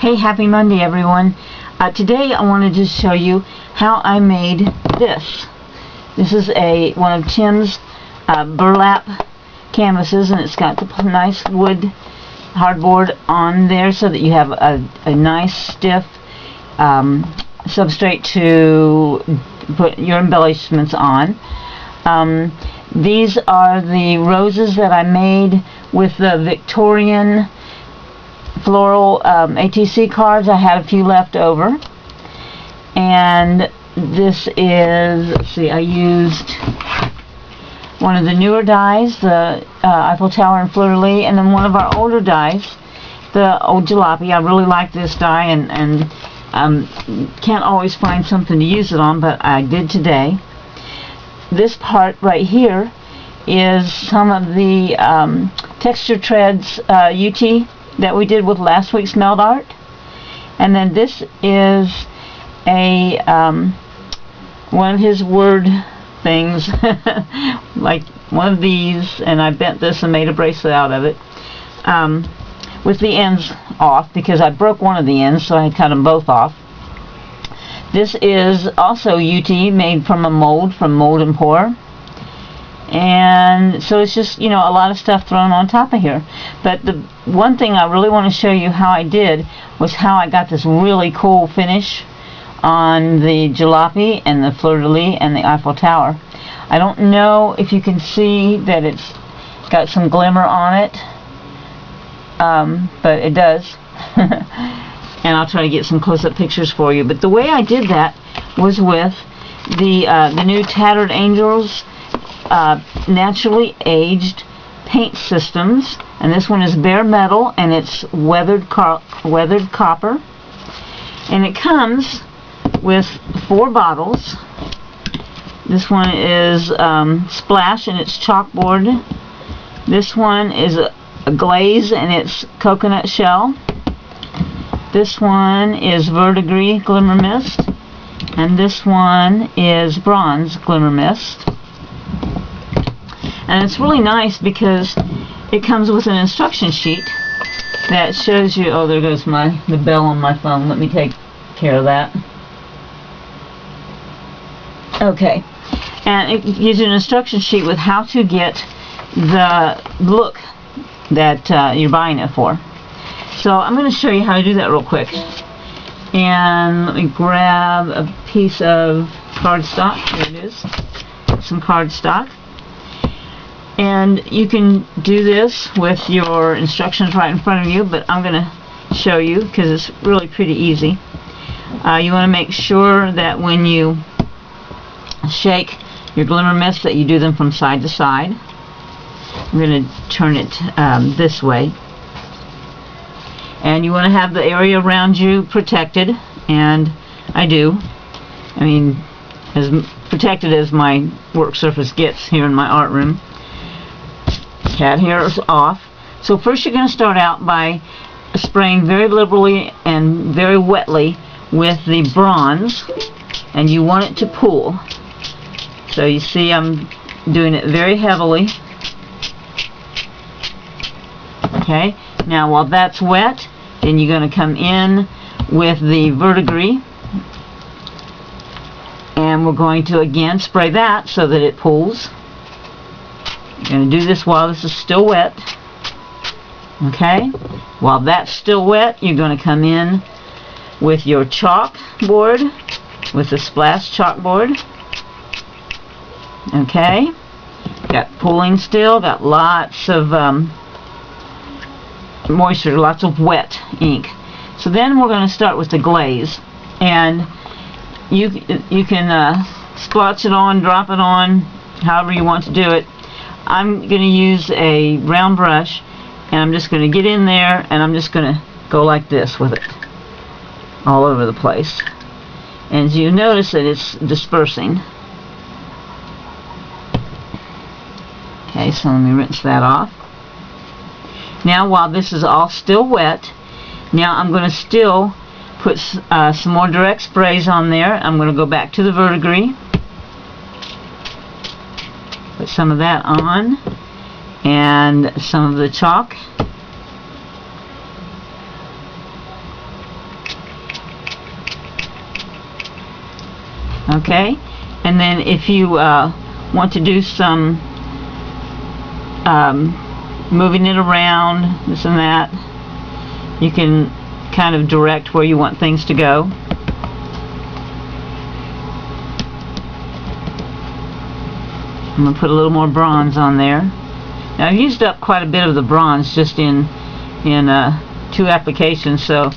Hey, happy Monday, everyone. Today I wanted to show you how I made this. This is one of Tim's burlap canvases, and it's got the nice wood hardboard on there so that you have a nice stiff substrate to put your embellishments on. These are the roses that I made with the Victorian floral ATC cards. I had a few left over, and this is, let's see, I used one of the newer dies, the Eiffel Tower and Fleur-de-Lis, and then one of our older dies, the old jalopy. I really like this die, and can't always find something to use it on, but I did today. This part right here is some of the texture treads UT that we did with last week's meld art, and then this is a one of his word things like one of these, and I bent this and made a bracelet out of it with the ends off because I broke one of the ends, so I cut them both off. This is also UT, made from a mold from Mold and Pour. And so it's just, you know, a lot of stuff thrown on top of here. But the one thing I really want to show you how I did was how I got this really cool finish on the jalopy and the Fleur-de-Lis and the Eiffel Tower. I don't know if you can see that it's got some glimmer on it, but it does. And I'll try to get some close-up pictures for you. But the way I did that was with the new Tattered Angels naturally aged paint systems, and this one is bare metal, and it's weathered copper, and it comes with 4 bottles. This one is Splash, and it's chalkboard. This one is a glaze, and it's coconut shell. This one is Verdigris Glimmer Mist, and this one is Bronze Glimmer Mist. And it's really nice because it comes with an instruction sheet that shows you, oh, there goes the bell on my phone. Let me take care of that. Okay. And it gives you an instruction sheet with how to get the look that you're buying it for. So I'm going to show you how to do that real quick. And let me grab a piece of cardstock. Here it is. Some cardstock. And you can do this with your instructions right in front of you, but I'm going to show you because it's really pretty easy. You want to make sure that when you shake your glimmer mist that you do them from side to side. I'm going to turn it this way. And you want to have the area around you protected, and I do. I mean, as protected as my work surface gets here in my art room. Cat hair is off. So first you're going to start out by spraying very liberally and very wetly with the bronze, and you want it to pool. So you see I'm doing it very heavily. Okay, now while that's wet, then you're going to come in with the Verdigris, and we're going to again spray that so that it pools. You're going to do this while this is still wet. Okay? While that's still wet, you're going to come in with your chalkboard, with the Splash chalkboard. Okay? Got pooling still, got lots of moisture, lots of wet ink. So then we're going to start with the glaze. And you can splotch it on, drop it on, however you want to do it. I'm going to use a round brush, and I'm just going to get in there, and I'm just going to go like this with it all over the place. And as you notice that it's dispersing. Okay, so let me rinse that off. Now while this is all still wet, now I'm going to still put some more direct sprays on there. I'm going to go back to the Verdigris. Put some of that on, and some of the chalk. Okay, and then if you want to do some moving it around, this and that, you can kind of direct where you want things to go. I'm going to put a little more bronze on there. Now I've used up quite a bit of the bronze just in 2 applications, so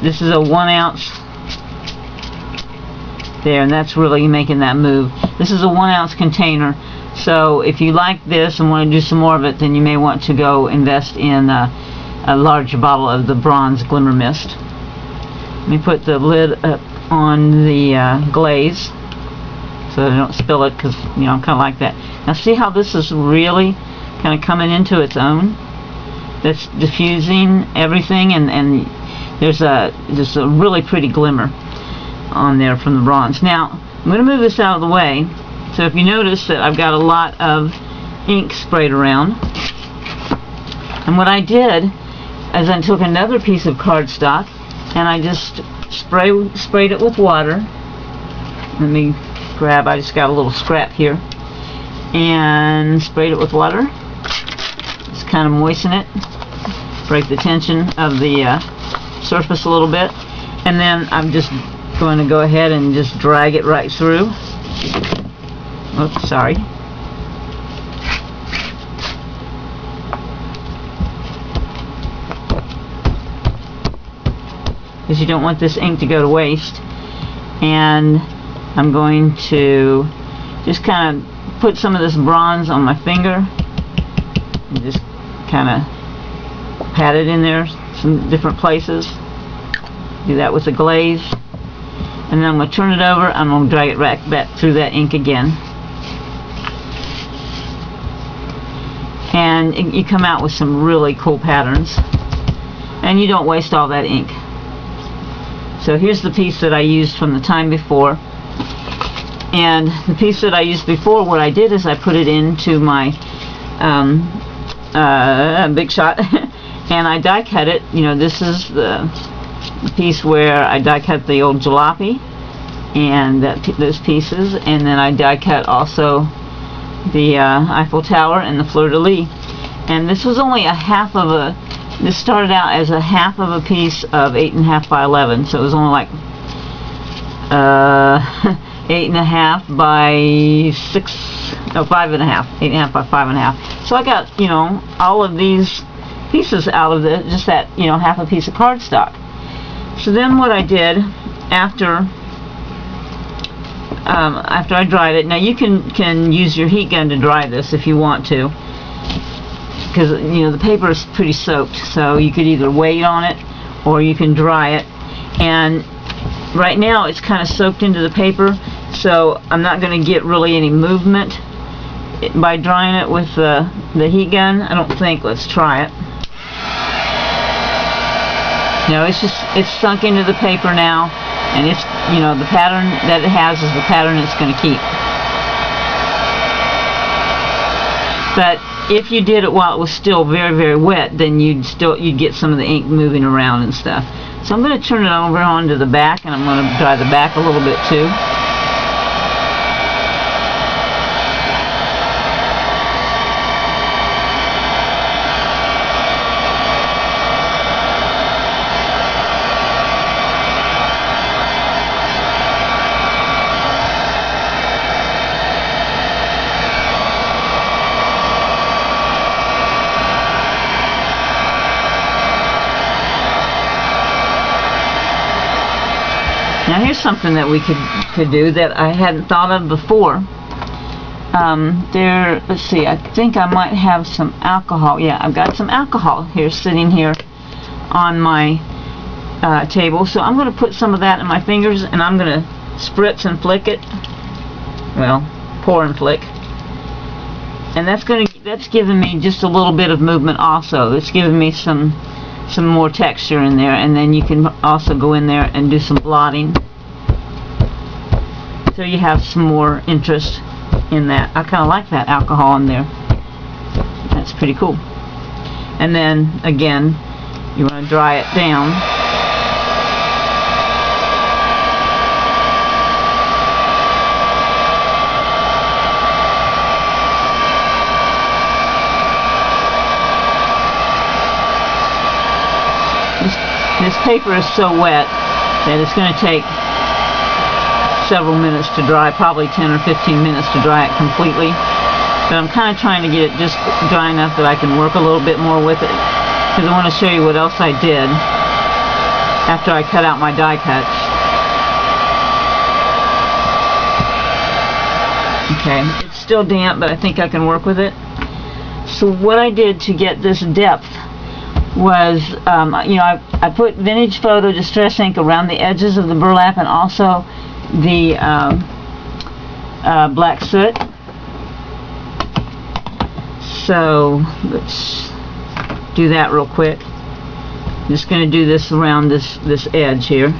this is a 1 ounce there, and that's really making that move. This is a 1 ounce container, so if you like this and want to do some more of it, then you may want to go invest in a large bottle of the bronze glimmer mist. Let me put the lid up on the glaze so that I don't spill it, because I'm kind of like that. Now see how this is really kind of coming into its own? That's diffusing everything, and there's just a really pretty glimmer on there from the bronze. Now I'm going to move this out of the way. So if you notice that I've got a lot of ink sprayed around, and what I did is I took another piece of cardstock and I just sprayed it with water. Let me grab, I just got a little scrap here, and sprayed it with water. Just kind of moisten it, break the tension of the surface a little bit, and then I'm just going to go ahead and just drag it right through. Oops, sorry. Because you don't want this ink to go to waste. And I'm going to just kind of put some of this bronze on my finger and just kind of pat it in there, some different places. Do that with the glaze. And then I'm going to turn it over. I'm going to drag it right back through that ink again. And you come out with some really cool patterns. And you don't waste all that ink. So here's the piece that I used from the time before. And the piece that I used before, what I did is I put it into my Big Shot and I die cut it. This is the piece where I die cut the old jalopy and those pieces, and then I die cut also the Eiffel Tower and the fleur-de-lis. And this was only this started out as a half of a piece of 8.5 by 11, so it was only like 8.5 by 5.5, 8.5 by 5.5. So I got all of these pieces out of just that half a piece of cardstock. So then what I did after I dried it, now you can use your heat gun to dry this if you want to, because the paper is pretty soaked, so you could either wait on it or you can dry it. And right now it's kind of soaked into the paper, so I'm not going to get really any movement by drying it with the heat gun. I don't think. Let's try it. No, it's sunk into the paper now, and it's the pattern that it has is the pattern it's going to keep. But if you did it while it was still very, very wet, then you'd get some of the ink moving around and stuff. So I'm going to turn it over onto the back, and I'm going to dry the back a little bit too. Now here's something that we could do that I hadn't thought of before. Let's see, I think I might have some alcohol. Yeah, I've got some alcohol here sitting here on my table. So I'm going to put some of that in my fingers, and I'm going to spritz and flick it. Well, pour and flick. And that's giving me just a little bit of movement also. It's giving me some more texture in there, and then you can also go in there and do some blotting, so you have some more interest in that. I kind of like that alcohol in there. That's pretty cool. And then again, you want to dry it down. This paper is so wet that it's going to take several minutes to dry, probably 10 or 15 minutes to dry it completely. But I'm kind of trying to get it just dry enough that I can work a little bit more with it, because I want to show you what else I did after I cut out my die cuts. Okay, it's still damp, but I think I can work with it. So what I did to get this depth was, I put Vintage Photo Distress Ink around the edges of the burlap and also the black soot. So let's do that real quick. I'm just going to do this around this edge here.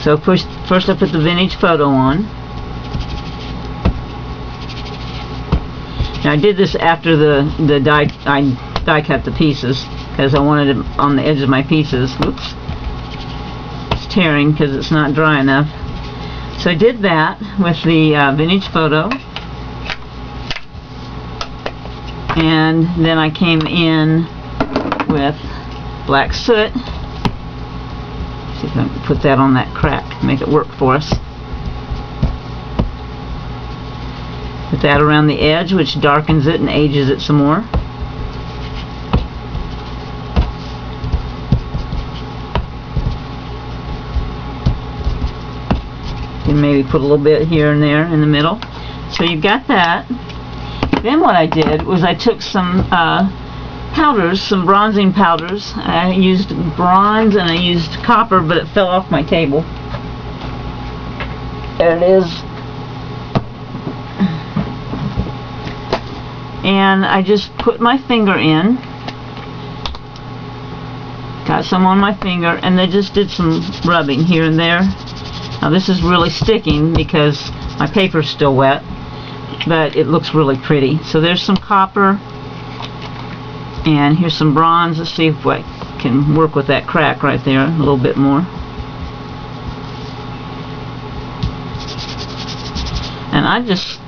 So first I put the Vintage Photo on. Now I did this after the die cut the pieces, because I wanted it on the edge of my pieces. Oops, it's tearing because it's not dry enough. So I did that with the Vintage Photo, and then I came in with black soot. See if I can put that on that crack, make it work for us. Put that around the edge, which darkens it and ages it some more. You can maybe put a little bit here and there in the middle. So you've got that. Then what I did was I took some powders, some bronzing powders. I used bronze and I used copper, but it fell off my table. There it is. And I just put my finger in, got some on my finger, and then just did some rubbing here and there. Now this is really sticking because my paper's still wet, but it looks really pretty. So there's some copper, and here's some bronze. Let's see if I can work with that crack right there a little bit more. And I just,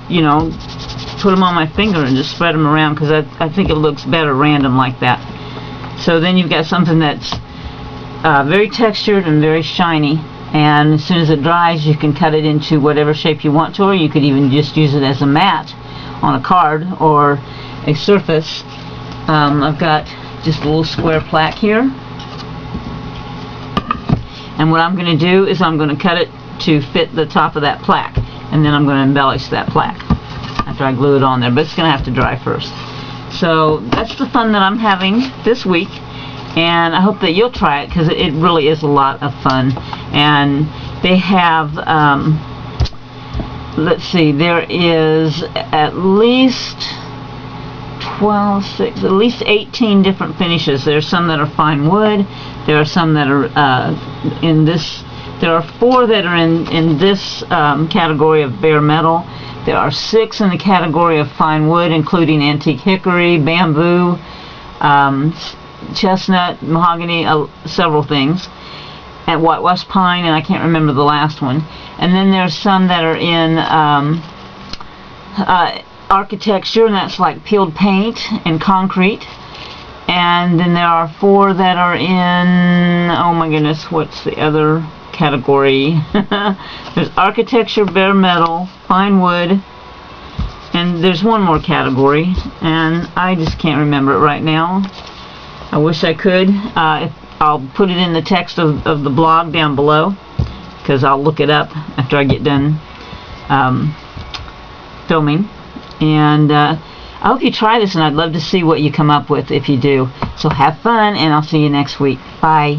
put them on my finger and just spread them around, because I think it looks better random like that. So then you've got something that's very textured and very shiny, and as soon as it dries you can cut it into whatever shape you want to, or you could even just use it as a mat on a card or a surface. I've got just a little square plaque here, and what I'm going to do is I'm going to cut it to fit the top of that plaque, and then I'm going to embellish that plaque after I glue it on there, but it's going to have to dry first. So that's the fun that I'm having this week, and I hope that you'll try it, because it really is a lot of fun. And they have, let's see, there is at least at least 18 different finishes. There are some that are fine wood, there are some that are in this, there are 4 that are in this category of bare metal. There are 6 in the category of fine wood, including antique hickory, bamboo, chestnut, mahogany, several things, and white West pine, and I can't remember the last one. And then there's some that are in architecture, and that's like peeled paint and concrete. And then there are 4 that are in, oh my goodness, what's the other category? There's architecture, bare metal, fine wood, and there's one more category, and I just can't remember it right now. I wish I could. I'll put it in the text of the blog down below, because I'll look it up after I get done filming. And I hope you try this, and I'd love to see what you come up with if you do. So have fun, and I'll see you next week. Bye.